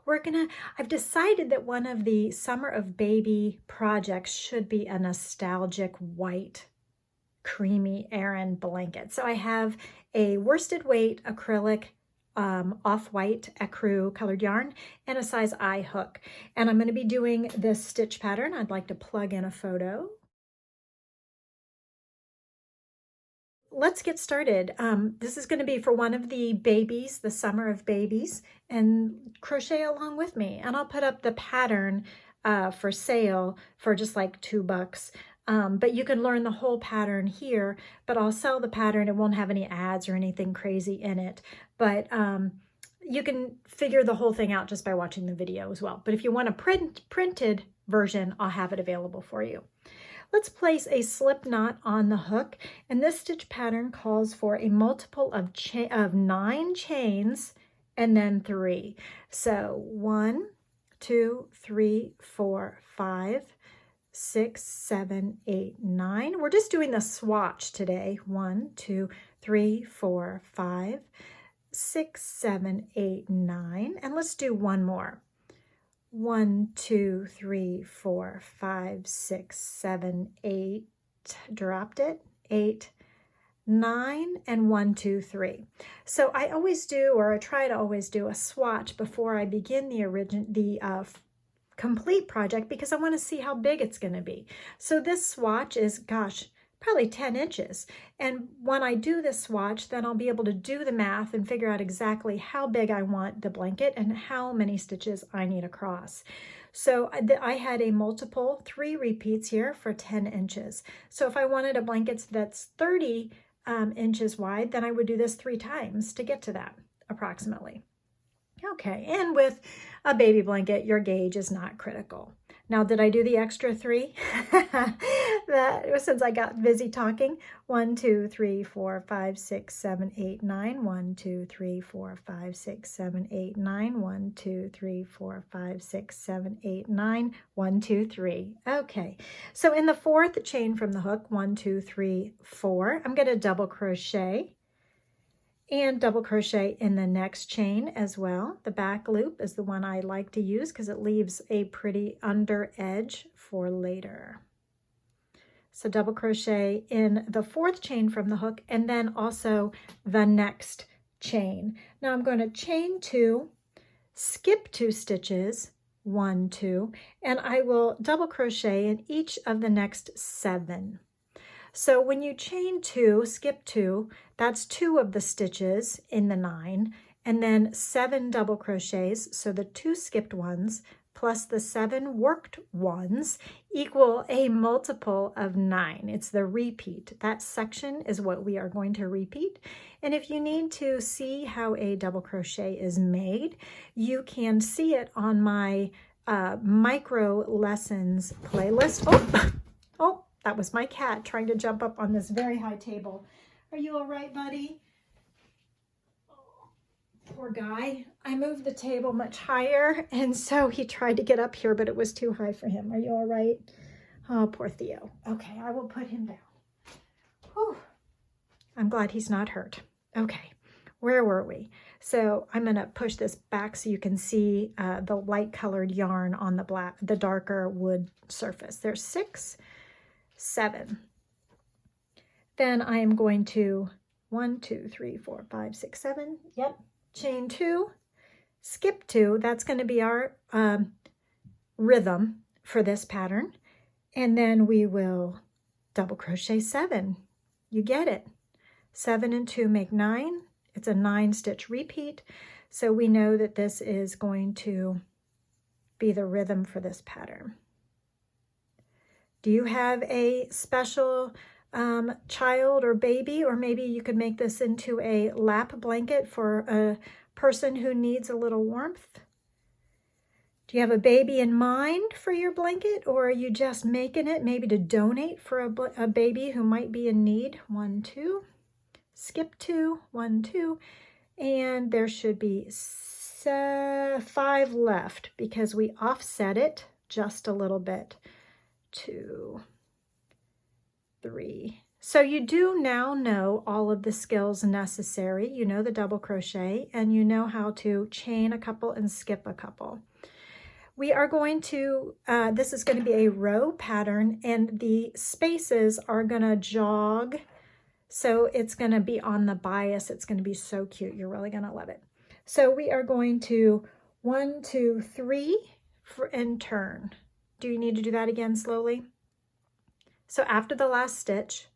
I've decided that one of the Summer of Baby projects should be a nostalgic white creamy Aran blanket. So I have a worsted weight acrylic off-white ecru colored yarn and a size I hook. And I'm going to be doing this stitch pattern. I'd like to plug in a photo. Let's get started. This is going to be for one of the babies, the Summer of Babies, and crochet along with me. And I'll put up the pattern for sale for just like $2. But you can learn the whole pattern here, but I'll sell the pattern. It won't have any ads or anything crazy in it, but you can figure the whole thing out just by watching the video as well. But if you want a printed version, I'll have it available for you. Let's place a slip knot on the hook, and this stitch pattern calls for a multiple of 9 chains and then 3. So 1, 2, 3, 4, 5, 6, 7, 8, 9. We're just doing the swatch today. 1, 2, 3, 4, 5, 6, 7, 8, 9. And let's do one more. 1, 2, 3, 4, 5, 6, 7, 8. Dropped it. 8, 9, and 1, 2, 3. So I always do, or I try to always do a swatch before I begin the complete project, because I want to see how big it's going to be. So this swatch is, gosh, probably 10 inches. And when I do this swatch, then I'll be able to do the math and figure out exactly how big I want the blanket and how many stitches I need across. So I had a multiple 3 repeats here for 10 inches. So if I wanted a blanket that's 30 inches wide, then I would do this 3 times to get to that approximately. Okay, and with a baby blanket, your gauge is not critical. Now, did I do the extra 3? Since I got busy talking. 1, 2, 3, 4, 5, 6, 7, 8, 9. 1, 2, 3, 4, 5, 6, 7, 8, 9. 1, 2, 3, 4, 5, 6, 7, 8, 9. 1, 2, 3. Okay, so in the 4th chain from the hook, 1, 2, 3, 4, I'm going to double crochet and double crochet in the next chain as well. The back loop is the one I like to use because it leaves a pretty under edge for later. So double crochet in the 4th chain from the hook, and then also the next chain. Now I'm going to chain 2, skip 2 stitches, 1, 2, and I will double crochet in each of the next 7. So when you chain 2, skip 2, that's 2 of the stitches in the 9, and then 7 double crochets, so the 2 skipped ones plus the 7 worked ones equal a multiple of 9. It's the repeat. That section is what we are going to repeat. And if you need to see how a double crochet is made, you can see it on my micro lessons playlist. Oh, that was my cat trying to jump up on this very high table. Are you all right, buddy? Oh, poor guy. I moved the table much higher, and so he tried to get up here, but it was too high for him. Are you all right? Oh, poor Theo. Okay, I will put him down. Whew. I'm glad he's not hurt. Okay, where were we? So I'm going to push this back so you can see the light colored yarn on the darker wood surface. There's 6, 7. Then I am going to 1, 2, 3, 4, 5, 6, 7. Yep. Chain 2, skip 2. That's going to be our rhythm for this pattern. And then we will double crochet 7. You get it. 7 and 2 make 9. It's a 9 stitch repeat. So we know that this is going to be the rhythm for this pattern. Do you have a special child or baby, or maybe you could make this into a lap blanket for a person who needs a little warmth? Do you have a baby in mind for your blanket, or are you just making it maybe to donate for a baby who might be in need? 1, 2, skip 2, 1, 2, and there should be 5 left because we offset it just a little bit. 2, 3, So you do now know all of the skills necessary. You know the double crochet, and you know how to chain a couple and skip a couple. We are going to, this is going to be a row pattern, and the spaces are going to jog. So it's going to be on the bias. It's going to be so cute. You're really going to love it. So we are going to 1, 2, 3 and turn. Do you need to do that again slowly? So after the last stitch,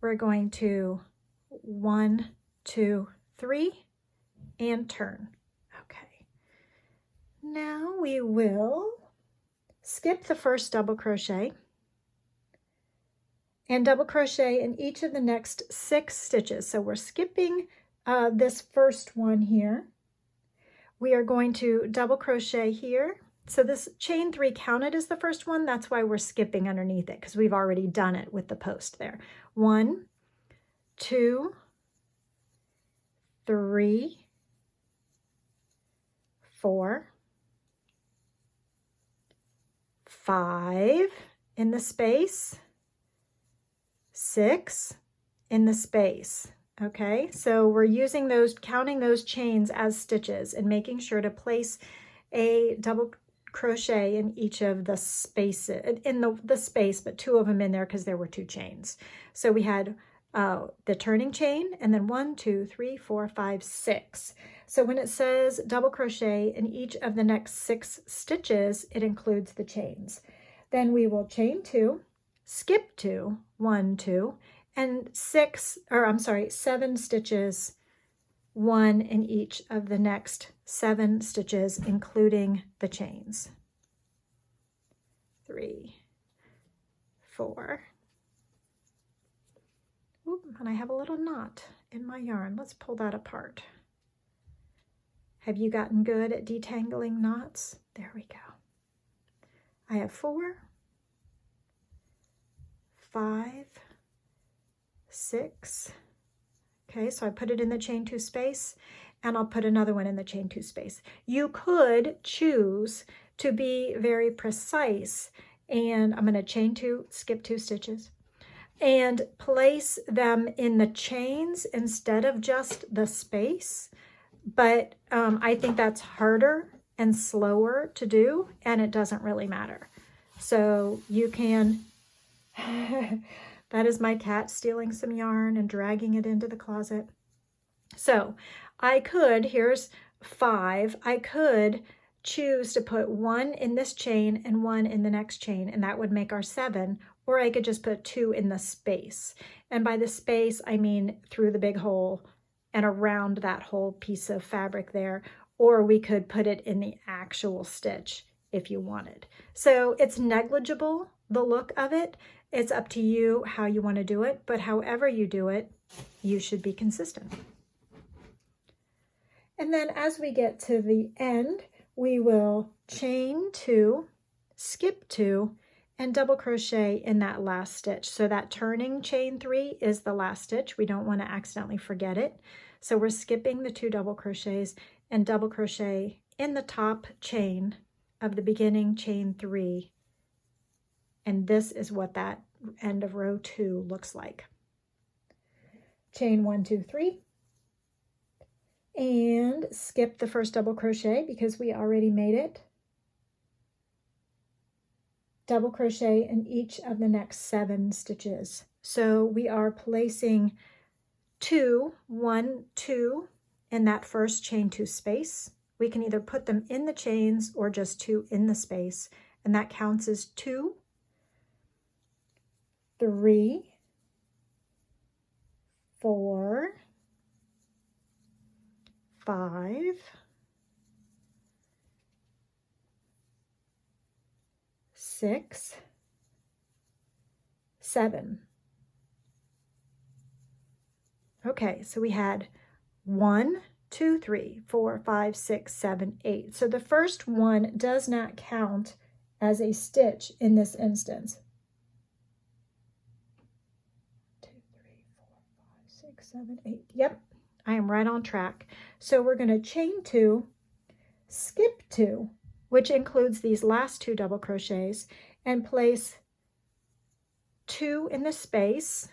we're going to 1, 2, 3 and turn. Okay. Now we will skip the first double crochet and double crochet in each of the next 6 stitches. So we're skipping this first one here. We are going to double crochet here. So this chain 3 counted as the first one. That's why we're skipping underneath it, because we've already done it with the post there. 1, 2, 3, 4, 5 in the space, 6 in the space. Okay, so we're using those, counting those chains as stitches and making sure to place a double crochet in each of the spaces, in the space, but 2 of them in there because there were 2 chains. So we had the turning chain, and then 1, 2, 3, 4, 5, 6. So when it says double crochet in each of the next 6 stitches, it includes the chains. Then we will chain 2, skip 2, 1, 2, and 7 stitches, 1 in each of the next 7 stitches, including the chains. 3, 4. Oop, and I have a little knot in my yarn. Let's pull that apart. Have you gotten good at detangling knots? There we go. I have 4, 5, 6. Okay, so I put it in the chain 2 space, and I'll put another one in the chain 2 space. You could choose to be very precise, and I'm going to chain 2, skip 2 stitches, and place them in the chains instead of just the space. But I think that's harder and slower to do, and it doesn't really matter. So you can, that is my cat stealing some yarn and dragging it into the closet. So I could, here's 5, I could choose to put 1 in this chain and 1 in the next chain, and that would make our 7, or I could just put 2 in the space. And by the space, I mean through the big hole and around that whole piece of fabric there, or we could put it in the actual stitch if you wanted. So it's negligible, the look of it. It's up to you how you want to do it, but however you do it, you should be consistent. And then as we get to the end, we will chain 2, skip 2, and double crochet in that last stitch. So that turning chain 3 is the last stitch. We don't want to accidentally forget it. So we're skipping the 2 double crochets and double crochet in the top chain of the beginning chain 3. And this is what that end of row 2 looks like. Chain 1, 2, 3. And skip the first double crochet because we already made it. Double crochet in each of the next 7 stitches. So we are placing 2, 1, 2 in that first chain 2 space. We can either put them in the chains or just 2 in the space, and that counts as 2, 3, 4, 5, 6, 7. Okay, so we had 1, 2, 3, 4, 5, 6, 7, 8. So the first one does not count as a stitch in this instance. 2, 3, 4, 5, 6, 7, 8. Yep, I am right on track. So we're going to chain 2, skip 2, which includes these last 2 double crochets, and place 2 in the space.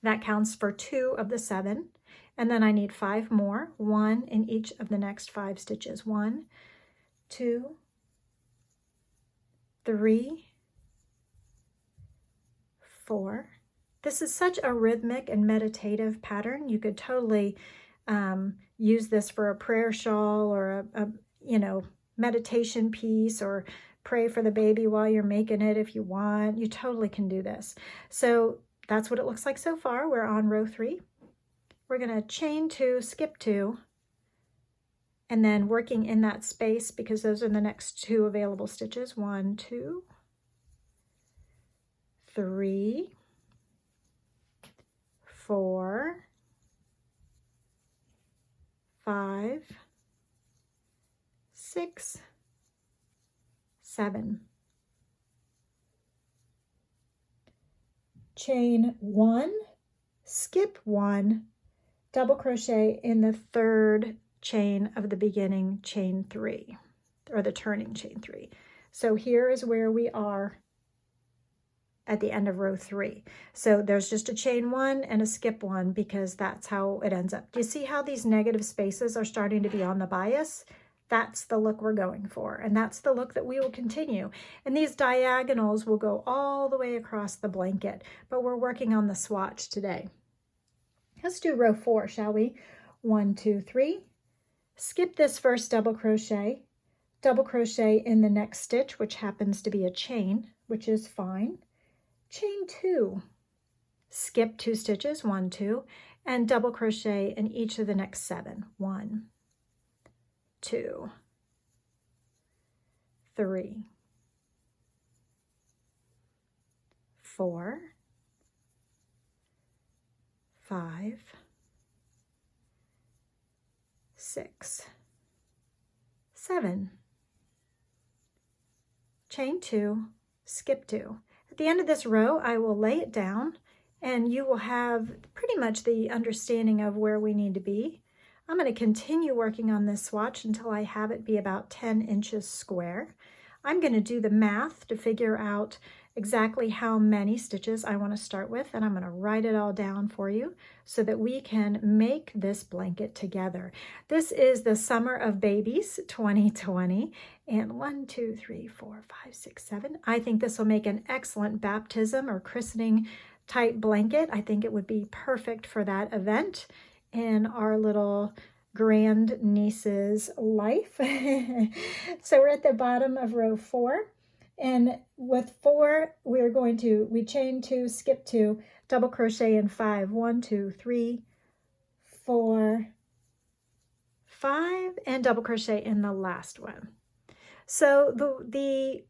That counts for 2 of the 7. And then I need 5 more, 1 in each of the next 5 stitches. 1, 2, 3, 4. This is such a rhythmic and meditative pattern. You could totally use this for a prayer shawl or a meditation piece, or pray for the baby while you're making it if you want. You totally can do this. So that's what it looks like so far. We're on row 3. We're going to chain 2, skip 2, and then working in that space, because those are the next 2 available stitches. 1, 2, 3, 4, 5, 6, 7. Chain 1, skip 1, double crochet in the 3rd chain of the beginning chain 3, or the turning chain 3. So here is where we are at the end of row 3. So there's just a chain 1 and a skip 1, because that's how it ends up. Do you see how these negative spaces are starting to be on the bias? That's the look we're going for, and that's the look that we will continue. And these diagonals will go all the way across the blanket, but we're working on the swatch today. Let's do row 4, shall we? 1, 2, 3. Skip this first double crochet in the next stitch, which happens to be a chain, which is fine. Chain 2, skip 2 stitches, 1, 2, and double crochet in each of the next 7. 1, 2, 3, 4, 5, 6, 7. Chain 2, skip 2. At the end of this row, I will lay it down, and you will have pretty much the understanding of where we need to be. I'm going to continue working on this swatch until I have it be about 10 inches square. I'm going to do the math to figure out exactly how many stitches I want to start with, and I'm going to write it all down for you so that we can make this blanket together. This is the Summer of Babies 2020, and 1, 2, 3, 4, 5, 6, 7. I think this will make an excellent baptism or christening type blanket. I think it would be perfect for that event in our little grand niece's life. So we're at the bottom of row 4, and with 4 we chain 2, skip 2, double crochet in 5. 1, 2, 3, 4, 5, and double crochet in the last one. So the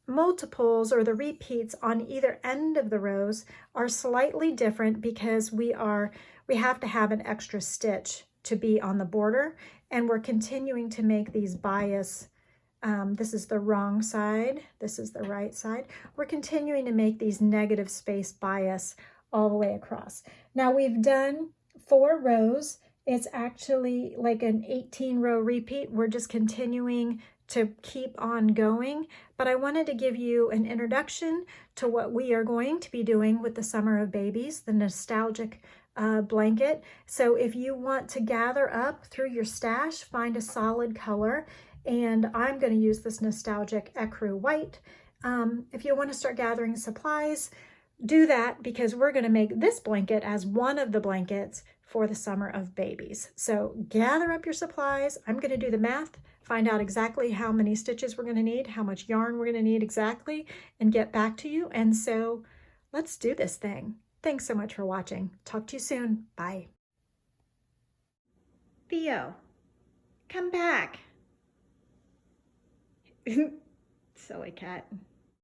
multiples or the repeats on either end of the rows are slightly different because we have to have an extra stitch to be on the border, and we're continuing to make these bias. This is the wrong side, this is the right side. We're continuing to make these negative space bias all the way across. Now we've done 4 rows. It's actually like an 18-row repeat. We're just continuing to keep on going, but I wanted to give you an introduction to what we are going to be doing with the Summer of Babies, the nostalgic blanket. So if you want to gather up through your stash, find a solid color, and I'm going to use this nostalgic ecru white. If you want to start gathering supplies, do that, because we're going to make this blanket as one of the blankets for the Summer of Babies. So gather up your supplies. I'm going to do the math, find out exactly how many stitches we're going to need, how much yarn we're going to need exactly, and get back to you. And so let's do this thing. Thanks so much for watching. Talk to you soon. Bye. Theo, come back. Silly cat.